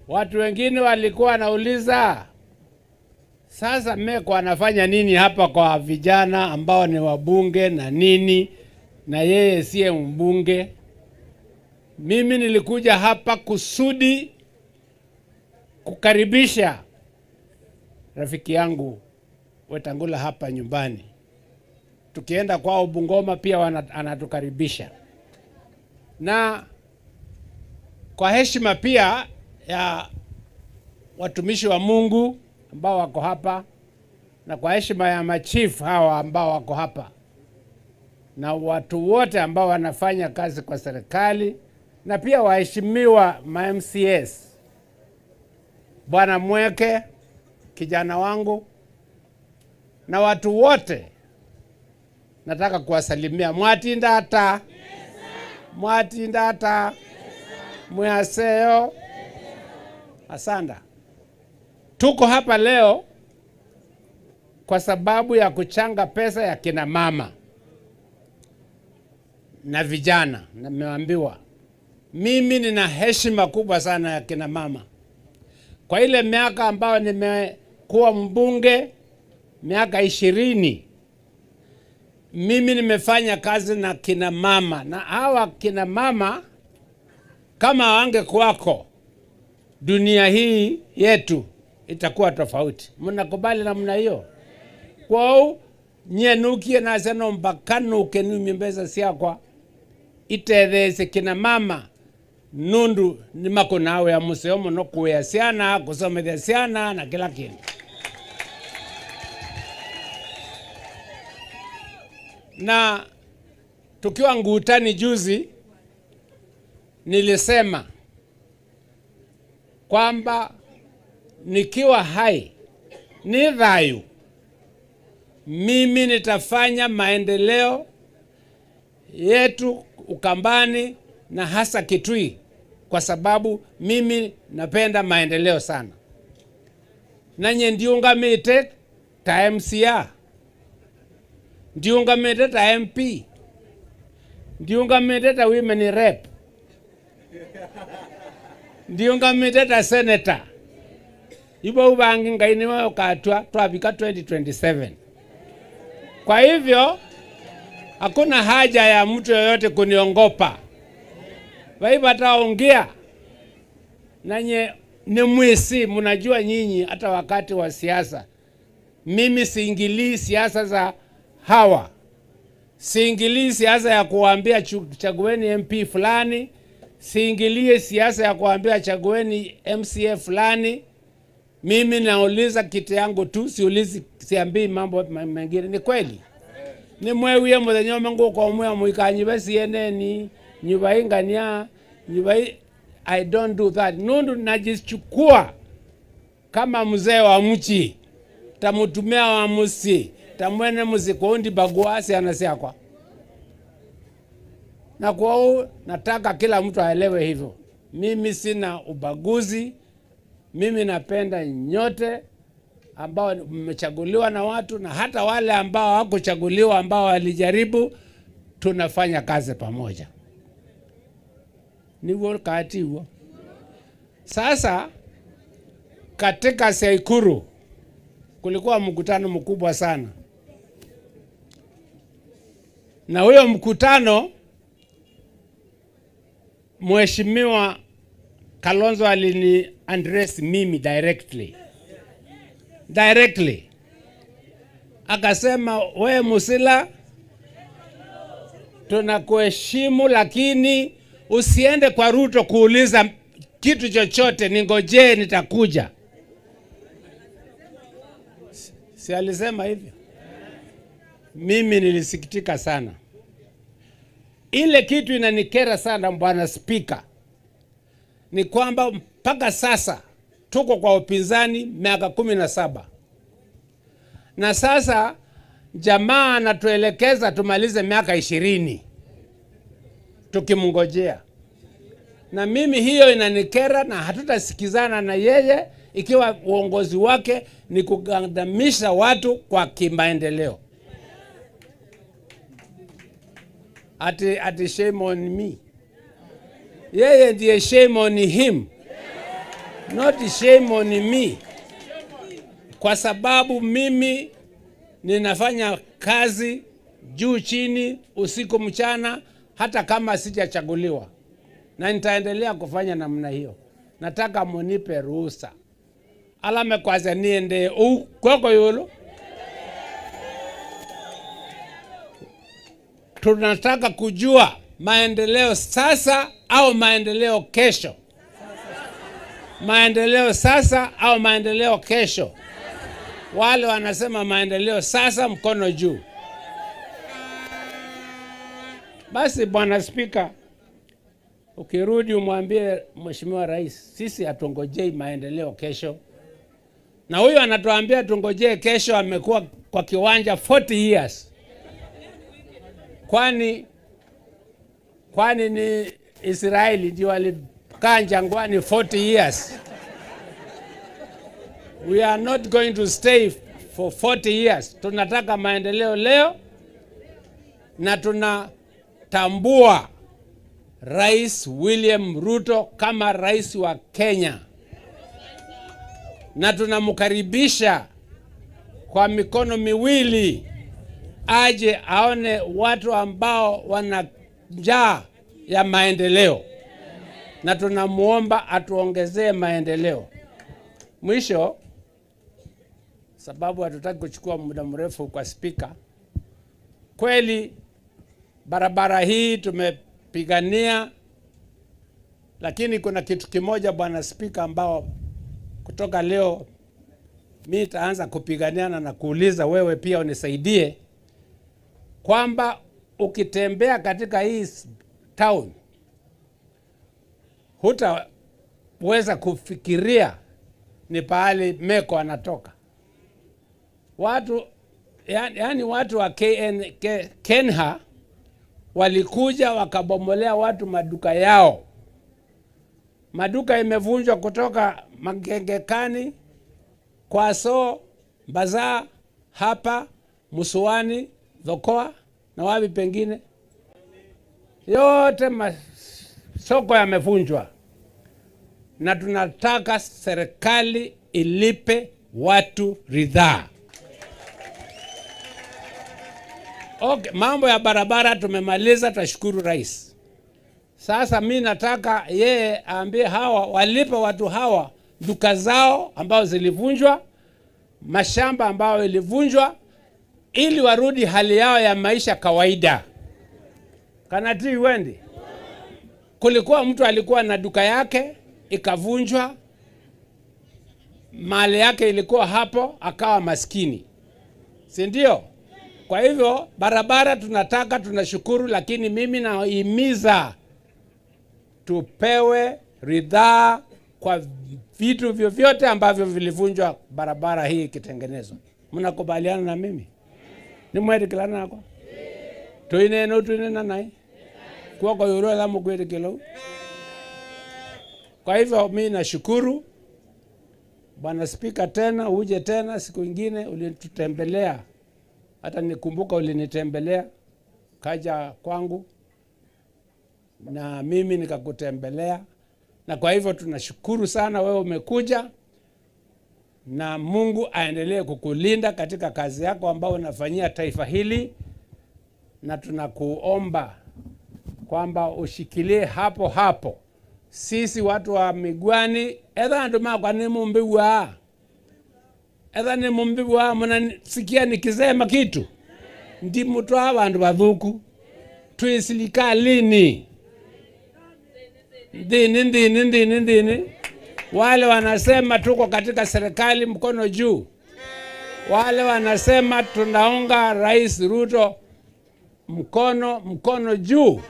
Watu wengine walikuwa wanauliza, sasa Meko anafanya nini hapa kwa vijana ambao ni wabunge na nini, na yeye siye mbunge? Mimi nilikuja hapa kusudi kukaribisha rafiki yangu Wetangula hapa nyumbani. Tukienda kwao Bungoma pia anatukaribisha. Na kwa heshima pia ya watumishi wa Mungu ambao wako hapa, na kwa heshima ya machief hawa ambao wako hapa, na watu wote ambao wanafanya kazi kwa serikali, na pia waheshimiwa ma MCS, Bwana Mweke kijana wangu, na watu wote nataka kuwasalimia. Mwatindata, mwatindata, mwaseo, asanda. Tuko hapa leo kwa sababu ya kuchanga pesa ya kina mama na vijana. Na nimeambiwa mimi nina heshima kubwa sana ya kina mama. Kwa ile miaka ambayo nimekuwa mbunge, miaka 20, mimi nimefanya kazi na kina mama, na hawa kina mama kama wange kwako, dunia hii yetu itakuwa tofauti. Mnakubali namna hiyo? Kwao nyenukie na seno mbakanuke ni mimbeza siakwa itethese kina mama nundu ni mako nawe ya museomo no kuya siana, kusomethia siana na kila kitu. Na tukiwa Ngutani juzi nilisema kwamba nikiwa hai ni dhayu, mimi nitafanya maendeleo yetu Ukambani na hasa Kitui, kwa sababu mimi napenda maendeleo sana. Nanye ndiungamite ta MCA, ndiungamite ta MP, ndiungamite ta women rep, ndiungamite ta senator. Ibo ubangi ngaini wao katwa twabika 2027. Kwa hivyo hakuna haja ya mtu yoyote kuniongopa. Waiba taongea nanye ni mwisi. Mnajua nyinyi hata wakati wa siasa mimi siingilii siasa za hawa, siingilii siasa ya kuambia chagueni MP fulani, siingilii siasa ya kuambia chagueni MCA fulani. Mimi nauliza kiti yangu tu, siulizi, siambii mambo mengine. Ni kweli ni mwewe muthenyo ngo kwa mwe muikanyi basieneni nyuba ingania nyuba. I don't do that. Nundu najichukua kama mzee wa mchi, tamutumia wa musi, tamwene muzikondi baguasi anasiakwa. Na kwao nataka kila mtu aelewe hivyo. Mimi sina ubaguzi. Mimi napenda nyote ambao mmechaguliwa na watu, na hata wale ambao hawakuchaguliwa, ambao walijaribu, tunafanya kazi pamoja. Ni wakati huo. Sasa katika Seikuru kulikuwa mkutano mkubwa sana. Na huyo mkutano Mheshimiwa Kalonzo alini address mimi directly. Akasema, we Musila, tunakuheshimu, lakini usiende kwa Ruto kuuliza kitu chochote, ningoje nitakuja. Si alisema hivyo? Mimi nilisikitika sana. Ile kitu inanikera sana, Bwana Speaker, ni kwamba mpaka sasa tuko kwa upinzani miaka 17. Na sasa jamaa anatuelekeza tumalize miaka 20 tukimngojea. Na mimi hiyo inanikera, na hatutasikizana na yeye ikiwa uongozi wake ni kugandamisha watu kwa kimaendeleo. Ati shame on me. Yeye ndiye shame on him. Not shame on me. Kwa sababu mimi ninafanya kazi juu chini, usiku mchana, hata kama sijachaguliwa. Na nitaendelea kufanya namna hiyo. Nataka munipe ruhusa. Alame kwaza niende kwako yolo. Tunataka kujua maendeleo sasa au maendeleo kesho. Maendeleo sasa au maendeleo kesho. Wale wanasema maendeleo sasa, mkono juu. Basi Bwana Spika, ukirudi umwambie Mheshimiwa Rais, sisi hatungojei maendeleo kesho. Na huyu anatuambia tungojee kesho, amekuwa kwa kiwanja 40 years. Kwani ni Israeli ndio walikaa jangwani 40 years. We are not going to stay for 40 years. Tunataka maendeleo leo, na tunatambua Rais William Ruto kama rais wa Kenya, na tunamkaribisha kwa mikono miwili aje aone watu ambao wana njaa ya maendeleo, na tunamuomba atuongezee maendeleo. Mwisho, sababu hatutaki kuchukua muda mrefu kwa Spika, kweli barabara hii tumepigania, lakini kuna kitu kimoja Bwana Spika ambao kutoka leo mimi nitaanza kupiganiana na kuuliza wewe pia unisaidie, kwamba ukitembea katika hii town hutaweza kufikiria ni pahali Meko anatoka. Watu yani watu wa Kenha walikuja wakabomolea watu maduka yao. Maduka imevunjwa kutoka Magengekani, Kwaso, Bazaar, hapa Musuwani, Dhokoa na wapi pengine. Yote masoko yamevunjwa. Na tunataka serikali ilipe watu ridhaa. Okay, mambo ya barabara tumemaliza, tashukuru rais. Sasa mimi nataka yeye aambie hawa walipe watu hawa duka zao ambao zilivunjwa, mashamba ambao ilivunjwa, ili warudi hali yao ya maisha kawaida. Kanati wendi. Kulikuwa mtu alikuwa na duka yake ikavunjwa, mali yake ilikuwa hapo, akawa maskini, si ndio? Kwa hivyo barabara tunataka, tunashukuru, lakini mimi nahimiza tupewe ridhaa kwa vitu vyovyote ambavyo vilivunjwa barabara hii ikitengenezwa. Mnakubaliana na mimi? Ni mwedikilana nako? Tuinena nai? Kwa yuro la mkwedikilo? Kwa hivyo mimi nashukuru. Bwana Spika, tena uje tena siku nyingine, ulitutembelea. Hata nikumbuka ulinitembelea, kaja kwangu na mimi nikakutembelea. Na kwa hivyo tunashukuru sana wewe umekuja, na Mungu aendelee kukulinda katika kazi yako ambao unafanyia taifa hili, na tunakuomba kwamba ushikilie hapo hapo. Sisi watu wa Migwani, edha nduma kwa ni mumbiwa. Edha ni mumbiwa, mnasikia nikisema kitu. Ndi mtu abantu bathuku. Tuisilika lini? Ndini. Wale wanasema tuko katika serikali mkono juu. Wale wanasema tunaunga Rais Ruto mkono juu.